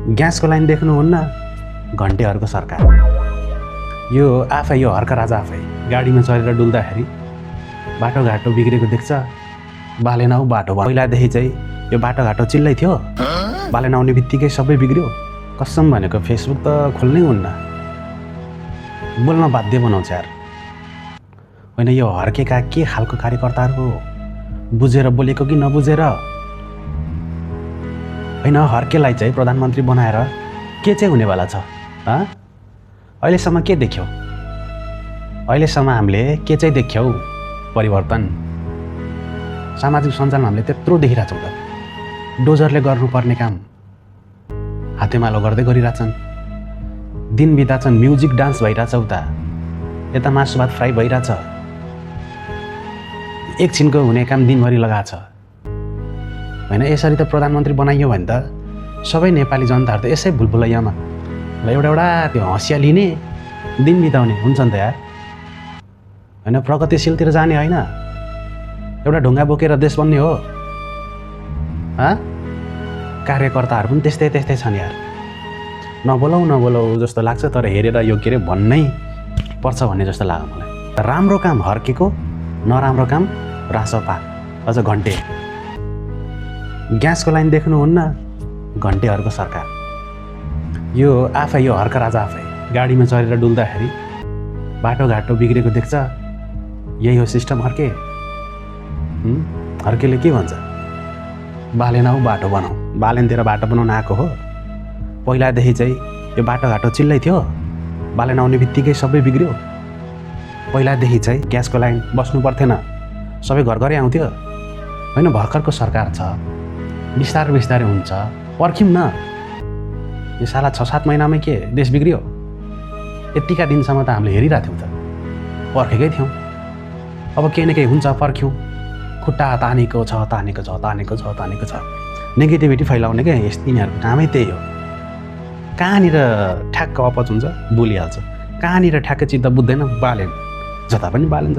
ग्यासको लाइन देख्नुहुन्न, घन्टेहरूको सरकार। यो आफै यो हर्क राजा आफै गाडीमा चढेर डुल्दाखेरि बाटोघाटो बिग्रेको देख्छ, बालेन आऊ बाटो। पहिलादेखि चाहिँ यो बाटोघाटो चिल्लै थियो, बालेन आउने बित्तिकै सबै बिग्रियो। कसम भनेको फेसबुक त खोल्नै हुन्न, बोल्न बाध्य बनाउँछ यार। होइन, यो हर्केका के खालको कार्यकर्ताहरू हो, बुझेर बोलेको कि नबुझेर? होइन, हर्केलाई चाहिँ प्रधानमन्त्री बनाएर के चाहिँ हुनेवाला छ? अहिलेसम्म के देख्यौ? अहिलेसम्म हामीले के चाहिँ देख्यौ परिवर्तन? सामाजिक सञ्जालमा हामीले त्यत्रो देखिरहेछौँ त। डोजरले गर्नुपर्ने काम हातेमालो गर्दै गरिरहेछन्, दिन बिताछन्, म्युजिक डान्स भइरहेछ, उता यता मासु भात फ्राई भइरहेछ, एकछिनको हुने काम दिनभरि लगाएको छ। होइन, यसरी त प्रधानमन्त्री बनाइयो भने त सबै नेपाली जनताहरू त यसै भुलभुलैयामा एउटा त्यो हँसिया लिने, दिन बिताउने हुन्छ नि त यार। होइन, प्रगतिशीलतिर जाने होइन, एउटा ढुङ्गा बोकेर देश बन्ने हो। कार्यकर्ताहरू पनि त्यस्तै छन् यार। नबोलाउ जस्तो लाग्छ, तर हेरेर यो के अरे भन्नै पर्छ भन्ने जस्तो लाग्यो मलाई। राम्रो काम हर्केको, नराम्रो काम रासपा, अझ घन्टे। ग्यासको लाइन देख्नुहुन्न, घन्टेहरूको सरकार। यो आफै यो हर्क राजा आफै गाडीमा चढेर डुल्दाखेरि बाटोघाटो बिग्रेको देख्छ, यही हो सिस्टम हर्के। हर्केले के भन्छ? बालेन आऊ बाटो बनाऊ। बालेनतिर बाटो बनाउन आएको हो। पहिलादेखि चाहिँ यो बाटोघाटो चिल्लै थियो, बालेन आउने बित्तिकै सबै बिग्रियो। पहिलादेखि चाहिँ ग्यासको लाइन बस्नु पर्थेन, सबै घर घरै आउँथ्यो। होइन, भर्खरको सरकार छ, बिस्तारै हुन्छ, पर्ख्यौँ न। यो साला 6-7 महिनामै के देश बिग्रियो? यतिका दिनसम्म त हामीले हेरिरहेको थियौँ त, पर्खेकै थियौँ। अब केही न केही हुन्छ, पर्ख्यौँ। खुट्टा तानेको छ, नेगेटिभिटी फैलाउने क्या यिनीहरूको कामै त्यही हो। कहाँनिर ठ्याक्क अपच हुन्छ बोलिहाल्छ, कहाँनिर ठ्याक्क चित्त बुझ्दैन बालेन, जता पनि बालेन।